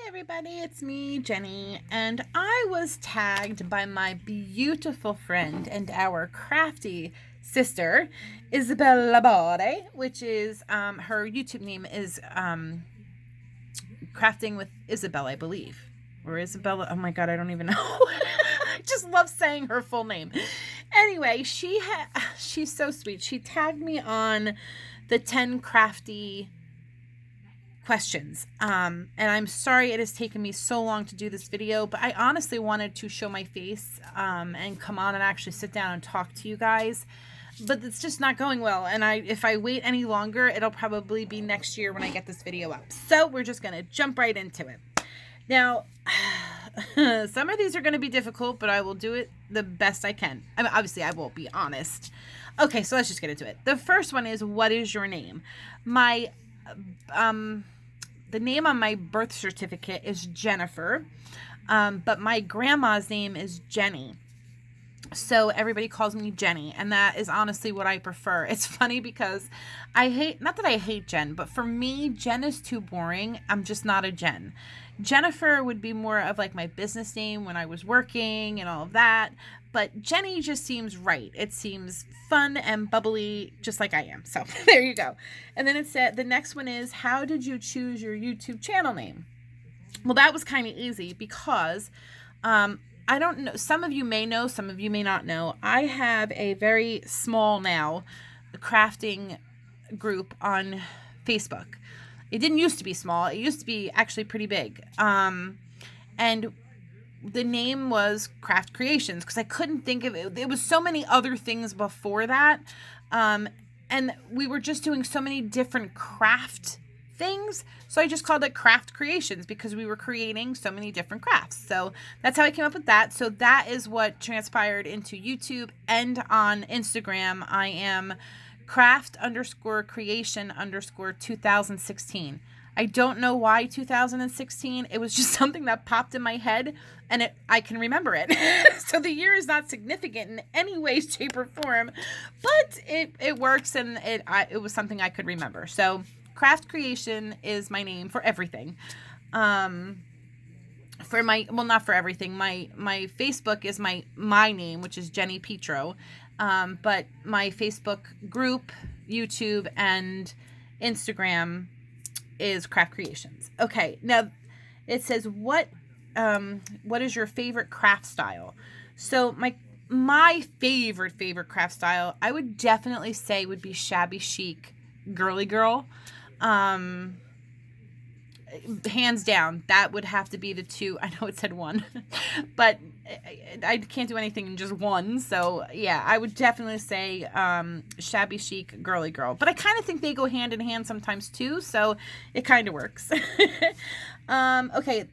Everybody, it's me, Jenny, and I was tagged by my beautiful friend and our crafty sister, Isabellabora, which is, her YouTube name is, Crafting with Isabel, I believe. Or Isabella, oh my god, I don't even know. I just love saying her full name. Anyway, she's so sweet. She tagged me on the 10 crafty questions. And I'm sorry it has taken me so long to do this video, but I honestly wanted to show my face and come on and actually sit down and talk to you guys. But it's just not going well. And if I wait any longer, it'll probably be next year when I get this video up. So we're just going to jump right into it. Now, some of these are going to be difficult, but I will do it the best I can. I mean, obviously, I won't be honest. Okay, so let's just get into it. The first one is, what is your name? The name on my birth certificate is Jennifer, but my grandma's name is Jenny. So everybody calls me Jenny, and that is honestly what I prefer. It's funny because not that I hate Jen, but for me, Jen is too boring. I'm just not a Jen. Jennifer would be more of like my business name when I was working and all of that. But Jenny just seems right. It seems fun and bubbly, just like I am. So there you go. And then it said, the next one is, how did you choose your YouTube channel name? Well, that was kind of easy because I don't know. Some of you may know, some of you may not know. I have a very small now crafting group on Facebook. It didn't used to be small. It used to be actually pretty big. And the name was Craft Creations because I couldn't think of it. There was so many other things before that. And we were just doing so many different craft things. So I just called it Craft Creations because we were creating so many different crafts. So that's how I came up with that. So that is what transpired into YouTube, and on Instagram, I am craft_creation_2016. I don't know why 2016. It was just something that popped in my head, and I can remember it. So the year is not significant in any way, shape, or form, but it works, and it was something I could remember. So Craft Creation is my name for everything. Not for everything. My Facebook is my name, which is Jenny Petro. But my Facebook group, YouTube, and Instagram is Craft Creations. Okay, now it says, what is your favorite craft style? So my favorite craft style, I would definitely say, would be shabby chic, girly girl. Hands down, that would have to be the two. I know it said one, but I can't do anything in just one. So yeah, I would definitely say shabby chic, girly girl. But I kind of think they go hand in hand sometimes too. So it kind of works. Okay,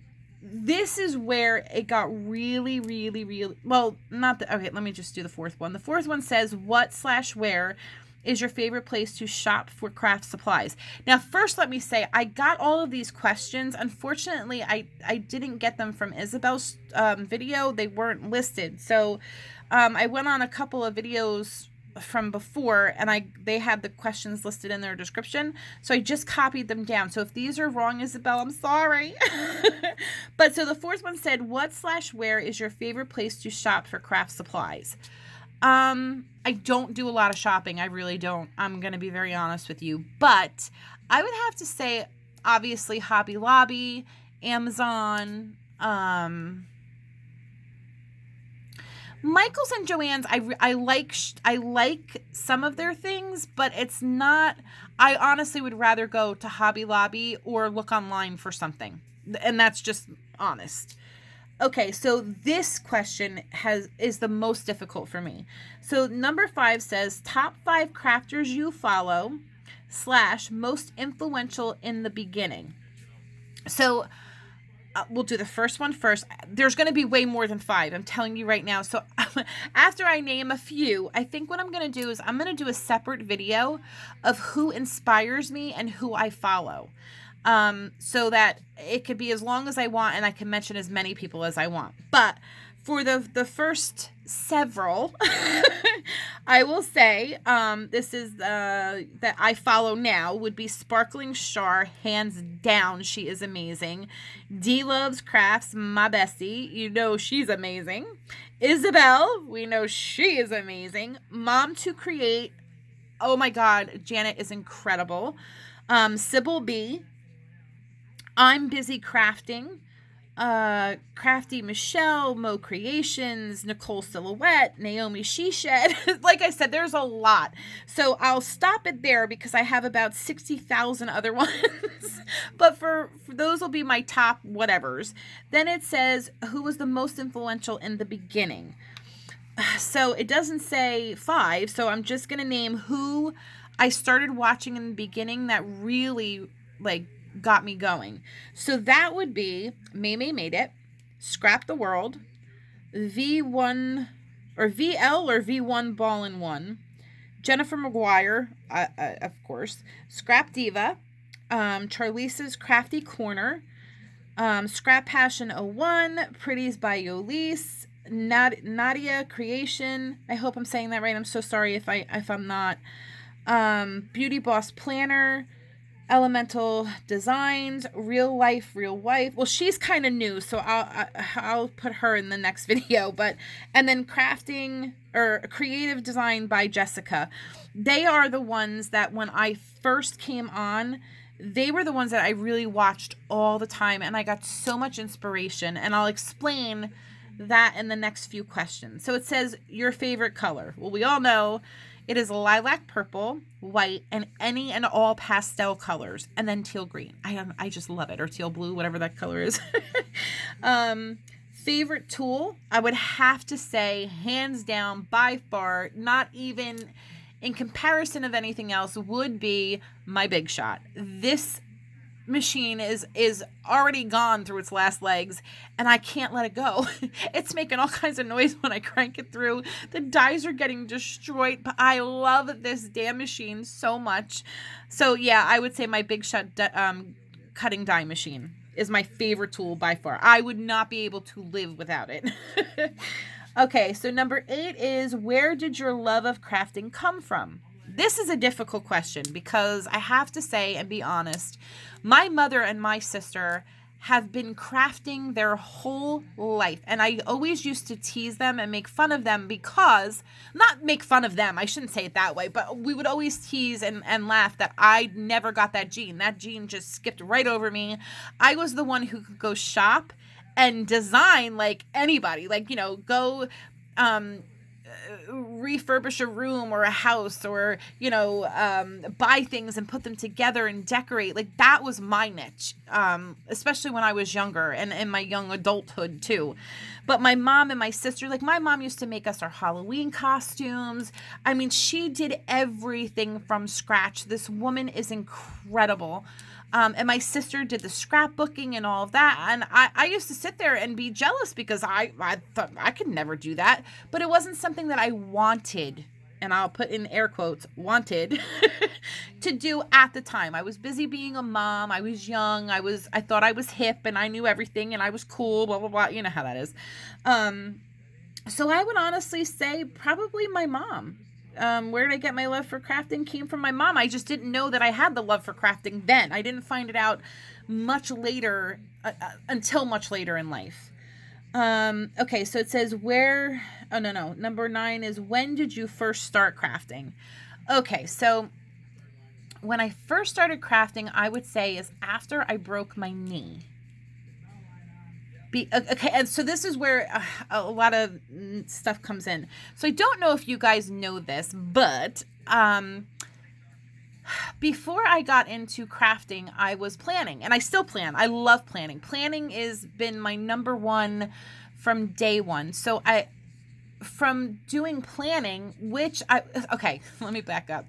this is where it got really, really, really, well, okay, let me just do the fourth one. The fourth one says, what/where is your favorite place to shop for craft supplies? Now, first, let me say, I got all of these questions. Unfortunately, I didn't get them from Isabel's video. They weren't listed. So I went on a couple of videos from before, and they had the questions listed in their description. So I just copied them down. So if these are wrong, Isabel, I'm sorry. But so the fourth one said, what/where is your favorite place to shop for craft supplies? I don't do a lot of shopping. I really don't. I'm going to be very honest with you. But I would have to say, obviously, Hobby Lobby, Amazon, Michael's and Joann's. I like some of their things, but it's not. I honestly would rather go to Hobby Lobby or look online for something. And that's just honest. Okay, so this question is the most difficult for me. So number 5 says, top 5 crafters you follow / most influential in the beginning. So we'll do the first one first. There's going to be way more than 5. I'm telling you right now. So after I name a few, I think what I'm going to do is I'm going to do a separate video of who inspires me and who I follow. So that it could be as long as I want, and I can mention as many people as I want. But for the first several, I will say, this is that I follow now would be sparklingchar, hands down. She is amazing. D Loves Crafts, my bestie, you know she's amazing. Isabel, we know she is amazing. Mom to Create, oh my God, Janet is incredible. Sybil B, I'm Busy Crafting. Crafty Michelle, Mo Creations, Nicole Silhouette, Naomi She Shed. Like I said, there's a lot. So I'll stop it there because I have about 60,000 other ones. But for those will be my top whatevers. Then it says, who was the most influential in the beginning? So it doesn't say 5. So I'm just going to name who I started watching in the beginning that really got me going. So that would be May Made It, Scrap the World, V1 or VL or V1 Ball in One, Jennifer McGuire, of course, Scrap Diva, Charlisa's Crafty Corner, Scrap Passion 01, Pretties by Yolise, Nadia Creation. I hope I'm saying that right. I'm so sorry if I'm not. Beauty Boss Planner, Elemental Designs, Real Life, Real Wife. Well, she's kind of new, so I'll put her in the next video. And then Crafting or Creative Design by Jessica. They are the ones that when I first came on, they were the ones that I really watched all the time, and I got so much inspiration. And I'll explain that in the next few questions. So it says your favorite color. Well, we all know it is lilac purple, white, and any and all pastel colors, and then teal green. I just love it, or teal blue, whatever that color is. Favorite tool, I would have to say, hands down, by far, not even in comparison of anything else, would be my Big Shot. This machine is already gone through its last legs, and I can't let it go. It's making all kinds of noise when I crank it through. The dies are getting destroyed, but I love this damn machine so much. So yeah, I would say my Big Shot cutting die machine is my favorite tool by far. I would not be able to live without it. Okay, so number 8 is, where did your love of crafting come from? This is a difficult question because I have to say and be honest, my mother and my sister have been crafting their whole life. And I always used to tease them and make fun of them because, not make fun of them, I shouldn't say it that way, but we would always tease and laugh that I never got that gene. That gene just skipped right over me. I was the one who could go shop and design like anybody, go refurbish a room or a house, or buy things and put them together and decorate. Like, that was my niche, especially when I was younger and in my young adulthood too. But my mom and my sister, my mom used to make us our Halloween costumes. I mean, she did everything from scratch. This woman is incredible. And my sister did the scrapbooking and all of that. And I used to sit there and be jealous because I thought I could never do that. But it wasn't something that I wanted, and I'll put in air quotes, wanted, to do at the time. I was busy being a mom. I was young. I thought I was hip and I knew everything and I was cool, blah, blah, blah. You know how that is. So I would honestly say probably my mom. Where did I get my love for crafting? Came from my mom. I just didn't know that I had the love for crafting then. I didn't find it out much later, until much later in life. Okay, so it says number 9 is, when did you first start crafting? Okay, so when I first started crafting, I would say is after I broke my knee. Okay, and so this is where a lot of stuff comes in. So I don't know if you guys know this, but before I got into crafting, I was planning, and I still plan. I love planning. Planning has been my number one from day one. So from doing planning, okay, let me back up.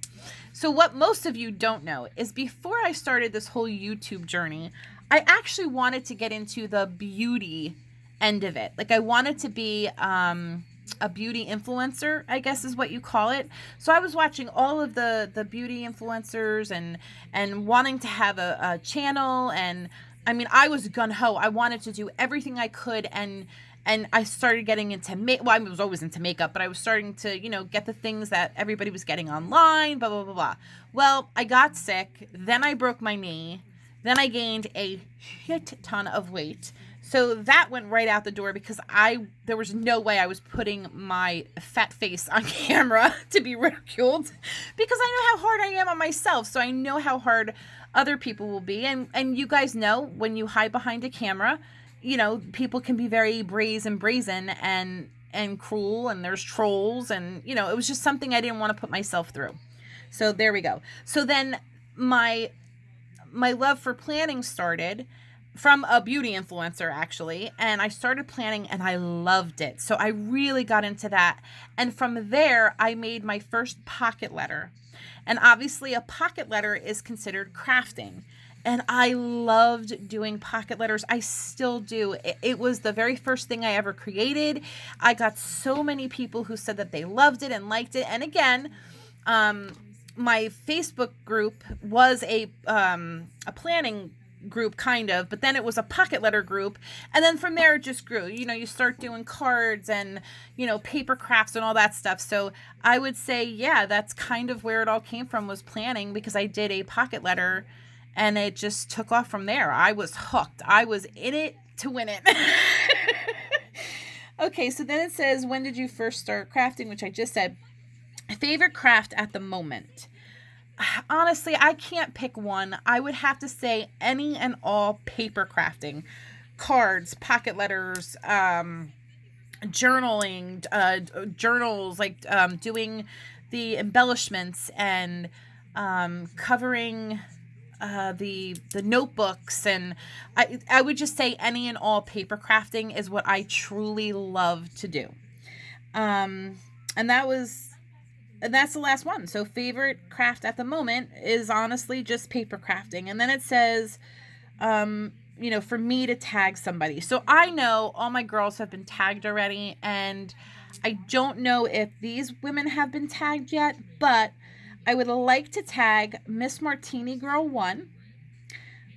So what most of you don't know is before I started this whole YouTube journey, I actually wanted to get into the beauty end of it. I wanted to be a beauty influencer, I guess is what you call it. So I was watching all of the beauty influencers and wanting to have a channel. And I mean, I was gung-ho. I wanted to do everything I could and and I started getting into well, I was always into makeup, but I was starting to, you know, get the things that everybody was getting online, blah, blah, blah, blah. Well, I got sick. Then I broke my knee. Then I gained a shit ton of weight. So that went right out the door because there was no way I was putting my fat face on camera to be ridiculed, because I know how hard I am on myself. So I know how hard other people will be. And you guys know, when you hide behind a camera, you know, people can be very brazen and cruel, and there's trolls, and, you know, it was just something I didn't want to put myself through. So there we go. So then my love for planning started from a beauty influencer, actually, and I started planning and I loved it. So I really got into that. And from there, I made my first pocket letter. And obviously a pocket letter is considered crafting. And I loved doing pocket letters. I still do. It was the very first thing I ever created. I got so many people who said that they loved it and liked it. And again, my Facebook group was a planning group, kind of, but then it was a pocket letter group, and then from there it just grew. You know, you start doing cards and, you know, paper crafts and all that stuff. So I would say, yeah, that's kind of where it all came from, was planning, because I did a pocket letter and it just took off from there. I was hooked. I was in it to win it. Okay, so then it says, when did you first start crafting, which I just said. Favorite craft at the moment. Honestly, I can't pick one. I would have to say any and all paper crafting. Cards, pocket letters, journaling, journals, like doing the embellishments and covering the notebooks. And I would just say any and all paper crafting is what I truly love to do. And that's the last one. So favorite craft at the moment is honestly just paper crafting. And then it says, you know, for me to tag somebody. So I know all my girls have been tagged already, and I don't know if these women have been tagged yet, but I would like to tag Miss Martini Girl 1,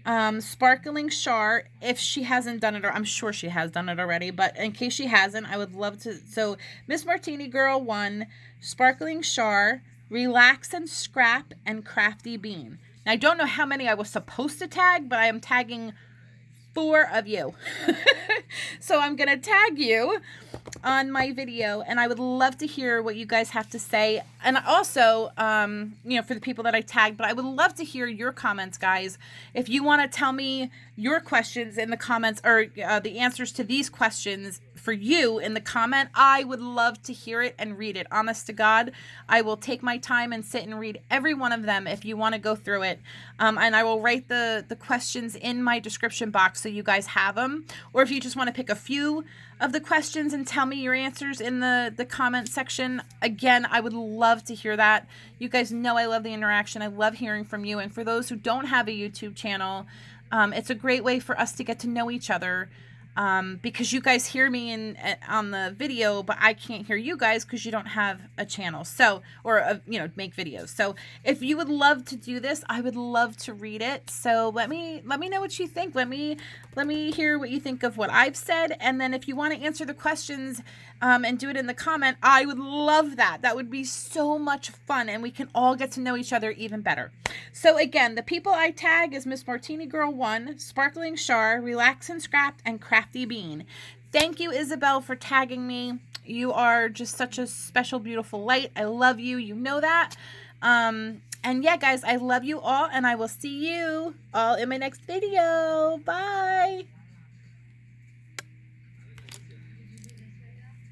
sparklingchar, if she hasn't done it, or I'm sure she has done it already, but in case she hasn't, I would love to. So Miss Martini Girl 1, sparklingchar, relaxandscrap, and craftybean. Now I don't know how many I was supposed to tag, but I am tagging 4 of you. So I'm gonna tag you on my video, and I would love to hear what you guys have to say. And also, you know, for the people that I tagged, but I would love to hear your comments, guys. If you want to tell me your questions in the comments, or the answers to these questions for you in the comment, I would love to hear it and read it. Honest to God, I will take my time and sit and read every one of them if you want to go through it. And I will write the questions in my description box so you guys have them. Or if you just want to pick a few of the questions and tell me your answers in the comment section, again, I would love to hear that. You guys know I love the interaction. I love hearing from you. And for those who don't have a YouTube channel, it's a great way for us to get to know each other. Because you guys hear me on the video, but I can't hear you guys because you don't have a channel. So, or you know, make videos. So if you would love to do this, I would love to read it. So let me know what you think. Let me hear what you think of what I've said. And then if you want to answer the questions, and do it in the comment, I would love that. That would be so much fun, and we can all get to know each other even better. So again, the people I tag is Miss Martini Girl 1, sparklingchar, relaxandscrap, and craftybean. Thank you, Isabel, for tagging me. You are just such a special, beautiful light. I love you. You know that. And yeah, guys, I love you all, and I will see you all in my next video. Bye.